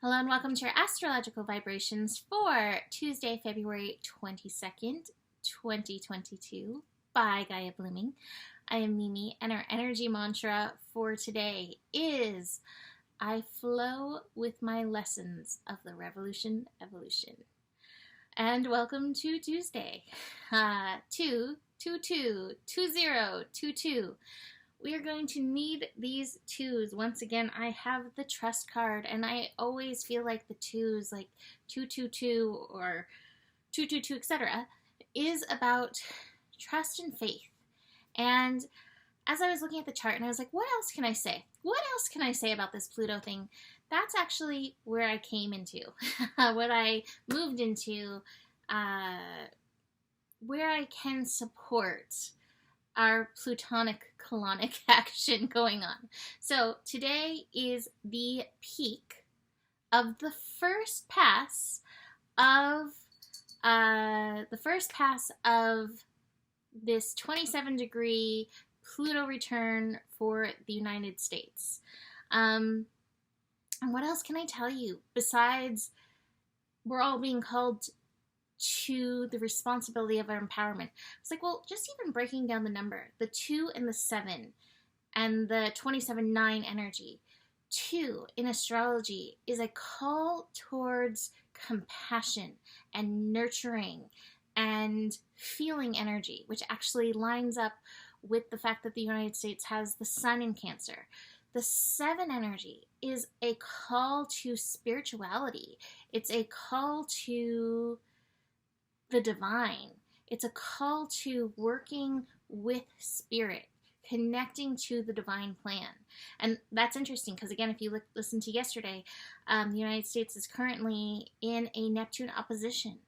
Hello and welcome to your astrological vibrations for Tuesday, February 22nd, 2022 by Gaia Blooming. I am Mimi, and our energy mantra for today is I flow with my lessons of the revolution evolution. And welcome to Tuesday, 2222022. We are going to need these twos. Once again, I have the trust card, and I always feel like the twos, like 222 or 222, etc., is about trust and faith. And as I was looking at the chart, and I was like, what else can I say? What else can I say about this Pluto thing? That's actually where I came into, what I moved into, where I can support our plutonic colonic action going on. So today is the peak of the first pass of this 27-degree Pluto return for the United States. And what else can I tell you besides we're all being called to the responsibility of our empowerment? It's like, well, just even breaking down the number, the 2 and the 7 and the 27-9 energy. 2 in astrology is a call towards compassion and nurturing and feeling energy, which actually lines up with the fact that the United States has the sun in Cancer. The 7 energy is a call to spirituality. It's a call to the divine. It's a call to working with spirit, connecting to the divine plan. And that's interesting because, again, if you listen to yesterday, the United States is currently in a Neptune opposition.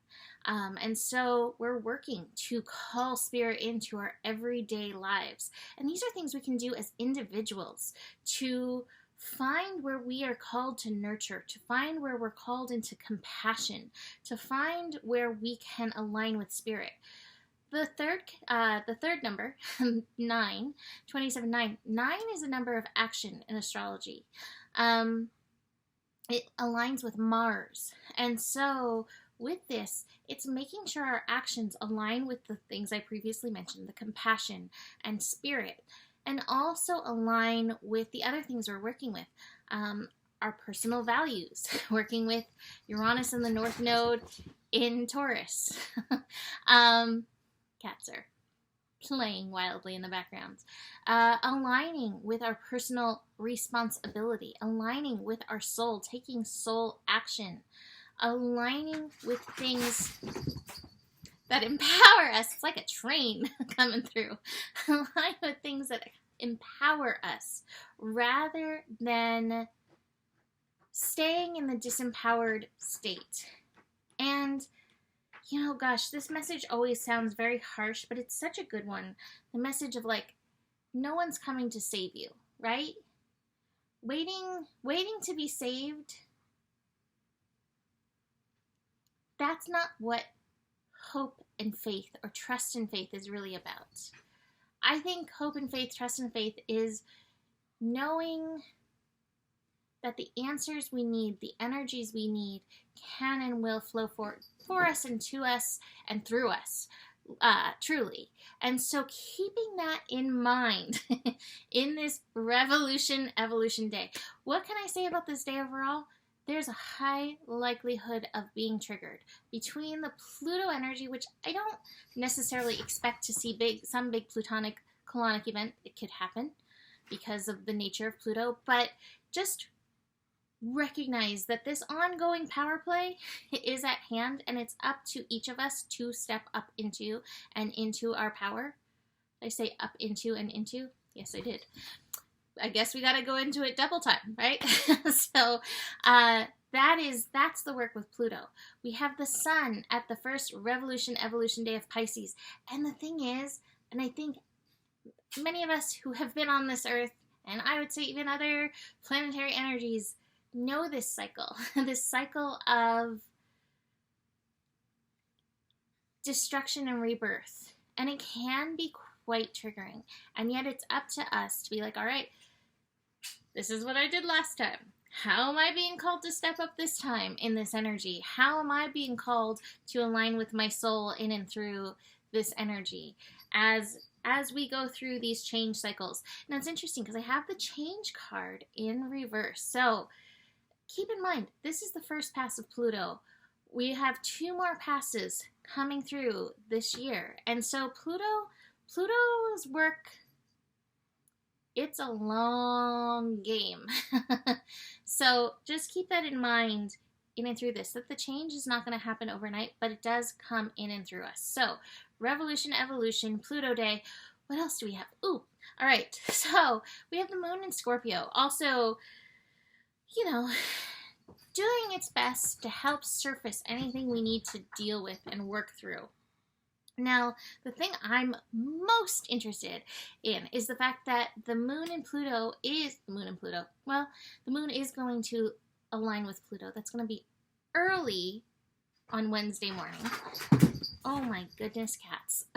And so we're working to call spirit into our everyday lives. And these are things we can do as individuals to find where we are called to nurture, to find where we're called into compassion, to find where we can align with spirit. The third number, 9, 27-9. 9 is a number of action in astrology. It aligns with Mars. And so with this, it's making sure our actions align with the things I previously mentioned, the compassion and spirit, and also align with the other things we're working with, our personal values, working with Uranus in the North Node in Taurus. Cats are playing wildly in the background. Aligning with our personal responsibility, aligning with our soul, taking soul action, aligning with things that empower us. It's like a train coming through. Align with things that empower us rather than staying in the disempowered state. And, you know, gosh, this message always sounds very harsh, but it's such a good one. The message of, like, no one's coming to save you, right? Waiting to be saved, that's not what hope and faith or trust and faith is really about. I think hope and faith, trust and faith is knowing that the answers we need, the energies we need, can and will flow for us and to us and through us, truly. And so keeping that in mind in this revolution evolution day. What can I say about this day overall? There's a high likelihood of being triggered between the Pluto energy, which I don't necessarily expect to see some big plutonic colonic event. It could happen because of the nature of Pluto, but just recognize that this ongoing power play is at hand, and it's up to each of us to step up into and into our power. Did I say up into and into? Yes, I did. I guess we got to go into it double time, right? So that's the work with Pluto. We have the sun at the first revolution evolution day of Pisces. And the thing is, and I think many of us who have been on this earth, and I would say even other planetary energies, know this cycle, this cycle of destruction and rebirth. And it can be quite triggering. And yet it's up to us to be like, all right, this is what I did last time. How am I being called to step up this time in this energy? How am I being called to align with my soul in and through this energy as we go through these change cycles? Now it's interesting because I have the change card in reverse. So keep in mind, this is the first pass of Pluto. We have 2 more passes coming through this year. And so Pluto's work, it's a long game. So just keep that in mind in and through this, that the change is not going to happen overnight, but it does come in and through us. So revolution, evolution, Pluto day. What else do we have? Ooh, all right. So we have the moon in Scorpio. Also, doing its best to help surface anything we need to deal with and work through. Now, the thing I'm most interested in is the fact that the moon is going to align with Pluto. That's going to be early on Wednesday morning. Oh my goodness, cats.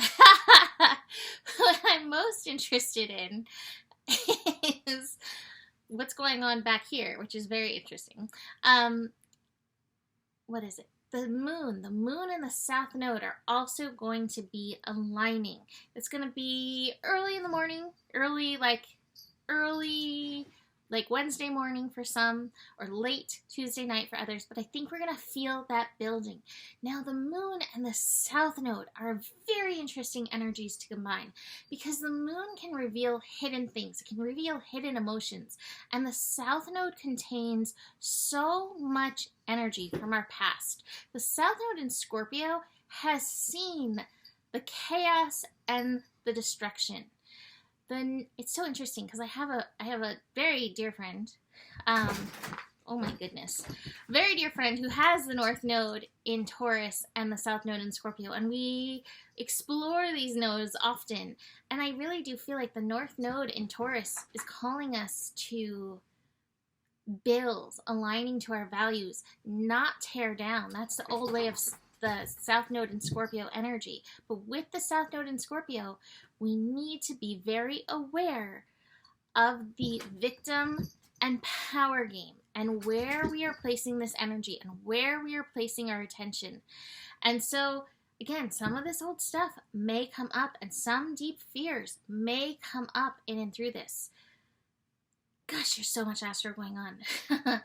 What I'm most interested in is what's going on back here, which is very interesting. What is it? The moon and the south node are also going to be aligning. It's going to be early in the morning, early like Wednesday morning for some, or late Tuesday night for others, but I think we're going to feel that building. Now, the moon and the south node are very interesting energies to combine because the moon can reveal hidden things, it can reveal hidden emotions, and the south node contains so much energy from our past. The south node in Scorpio has seen the chaos and the destruction. Then it's so interesting because I have a very dear friend, oh my goodness, very dear friend who has the north node in Taurus and the south node in Scorpio, and we explore these nodes often, and I really do feel like the north node in Taurus is calling us to build, aligning to our values, not tear down. That's the old way of the south node in Scorpio energy. But with the south node in Scorpio, we need to be very aware of the victim and power game and where we are placing this energy and where we are placing our attention. And so, again, some of this old stuff may come up and some deep fears may come up in and through this. Gosh, there's so much astro going on.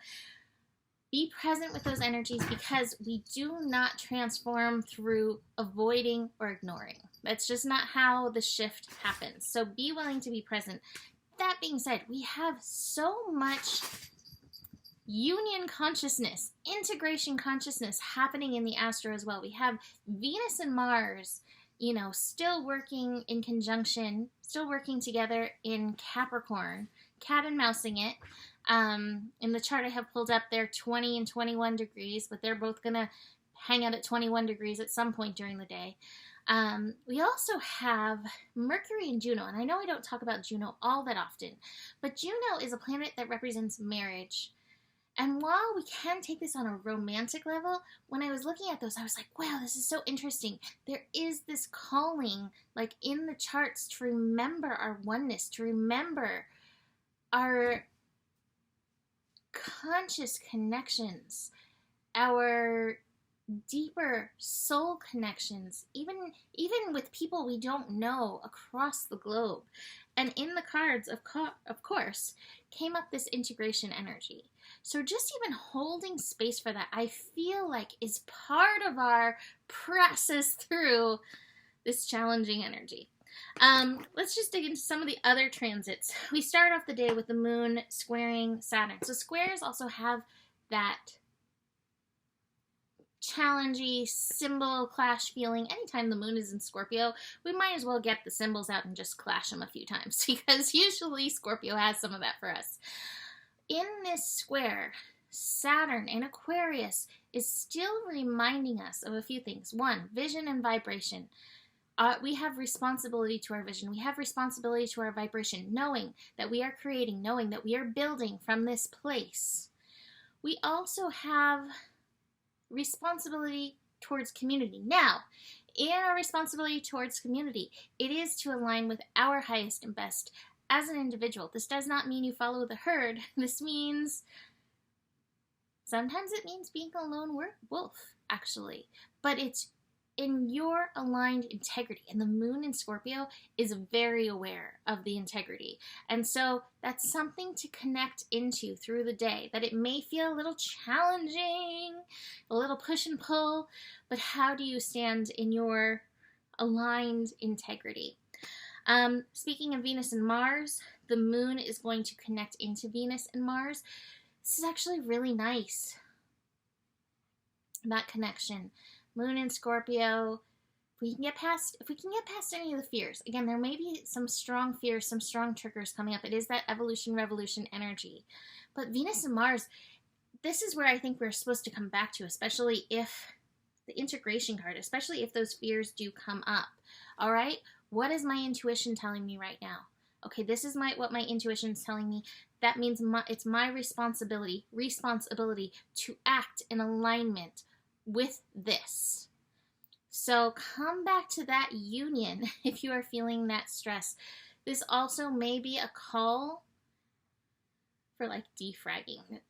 Be present with those energies because we do not transform through avoiding or ignoring. That's just not how the shift happens. So be willing to be present. That being said, we have so much union consciousness, integration consciousness happening in the astro as well. We have Venus and Mars, still working in conjunction, still working together in Capricorn, cat and mousing it. In the chart I have pulled up, they're 20 and 21 degrees, but they're both going to hang out at 21 degrees at some point during the day. We also have Mercury and Juno, and I know I don't talk about Juno all that often, but Juno is a planet that represents marriage. And while we can take this on a romantic level, when I was looking at those, I was like, wow, this is so interesting. There is this calling, like in the charts, to remember our oneness, to remember our conscious connections, our deeper soul connections, even with people we don't know across the globe. And in the cards, of course, came up this integration energy. So just even holding space for that, I feel like is part of our process through this challenging energy. Let's just dig into some of the other transits. We start off the day with the moon squaring Saturn. So squares also have that challenging symbol clash feeling. Anytime the moon is in Scorpio, we might as well get the symbols out and just clash them a few times because usually Scorpio has some of that for us. In this square, Saturn in Aquarius is still reminding us of a few things. One, vision and vibration. We have responsibility to our vision. We have responsibility to our vibration, knowing that we are creating, knowing that we are building from this place. We also have responsibility towards community. Now, in our responsibility towards community, it is to align with our highest and best as an individual. This does not mean you follow the herd. This means Sometimes it means being a lone wolf, actually. But it's in your aligned integrity. And the moon in Scorpio is very aware of the integrity. And so that's something to connect into through the day, that it may feel a little challenging, a little push and pull, but how do you stand in your aligned integrity? Speaking of Venus and Mars, the moon is going to connect into Venus and Mars. This is actually really nice, that connection. Moon in Scorpio, if we can get past any of the fears. Again, there may be some strong fears, some strong triggers coming up. It is that evolution, revolution energy. But Venus and Mars, this is where I think we're supposed to come back to, especially if the integration card, especially if those fears do come up. All right? What is my intuition telling me right now? Okay, this is what my intuition is telling me. That means it's my responsibility to act in alignment with this. So come back to that union if you are feeling that stress. This also may be a call for like defragging.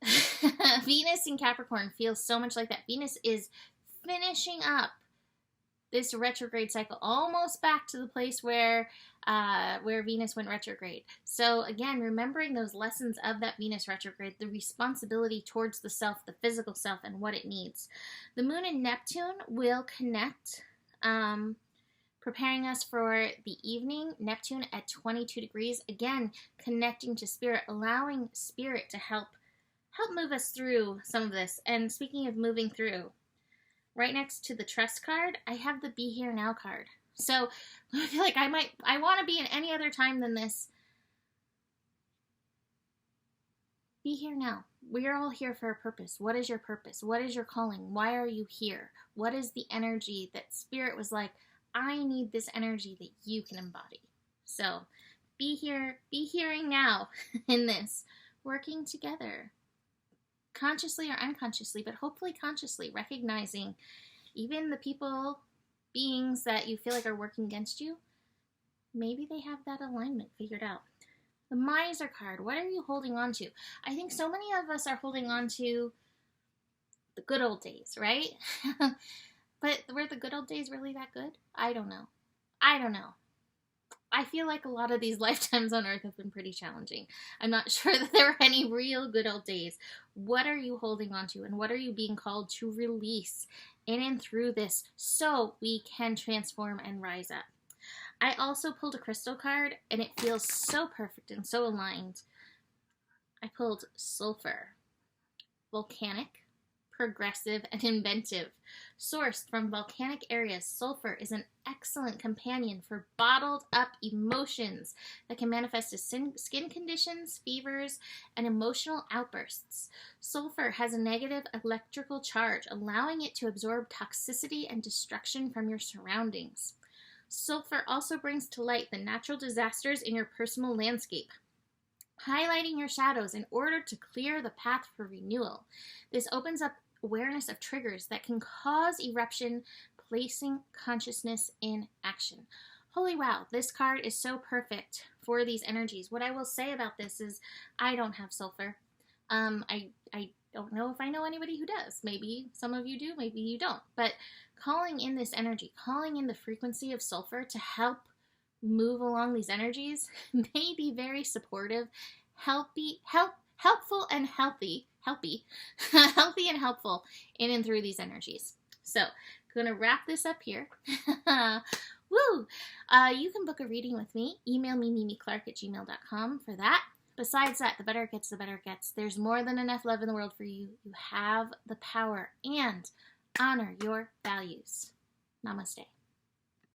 Venus in Capricorn feels so much like that. Venus is finishing up this retrograde cycle, almost back to the place where Venus went retrograde. So again, remembering those lessons of that Venus retrograde, the responsibility towards the self, the physical self, and what it needs. The moon and Neptune will connect, preparing us for the evening. Neptune at 22 degrees, again, connecting to spirit, allowing spirit to help move us through some of this. And speaking of moving through, right next to the trust card, I have the Be Here Now card. So I feel like I want to be in any other time than this. Be here now. We are all here for a purpose. What is your purpose? What is your calling? Why are you here? What is the energy that spirit was like, I need this energy that you can embody. So be hearing now in this, working together. Consciously or unconsciously, but hopefully consciously, recognizing even the beings that you feel like are working against you, maybe they have that alignment figured out. The Miser card, what are you holding on to? I think so many of us are holding on to the good old days, right? But were the good old days really that good? I don't know. I feel like a lot of these lifetimes on Earth have been pretty challenging. I'm not sure that there were any real good old days. What are you holding on to, and what are you being called to release in and through this so we can transform and rise up? I also pulled a crystal card, and it feels so perfect and so aligned. I pulled sulfur, volcanic, progressive, and inventive. Sourced from volcanic areas, sulfur is an excellent companion for bottled up emotions that can manifest as skin conditions, fevers, and emotional outbursts. Sulfur has a negative electrical charge, allowing it to absorb toxicity and destruction from your surroundings. Sulfur also brings to light the natural disasters in your personal landscape, highlighting your shadows in order to clear the path for renewal. This opens up awareness of triggers that can cause eruption, placing consciousness in action. Holy wow, this card is so perfect for these energies. What I will say about this is I don't have sulfur. I don't know if I know anybody who does. Maybe some of you do, maybe you don't. But calling in this energy, calling in the frequency of sulfur to help move along these energies may be very supportive, helpful and healthy and helpful in and through these energies. So, I'm going to wrap this up here. Woo! You can book a reading with me. Email me, mimiclark@gmail.com for that. Besides that, the better it gets, the better it gets. There's more than enough love in the world for you. You have the power, and honor your values. Namaste.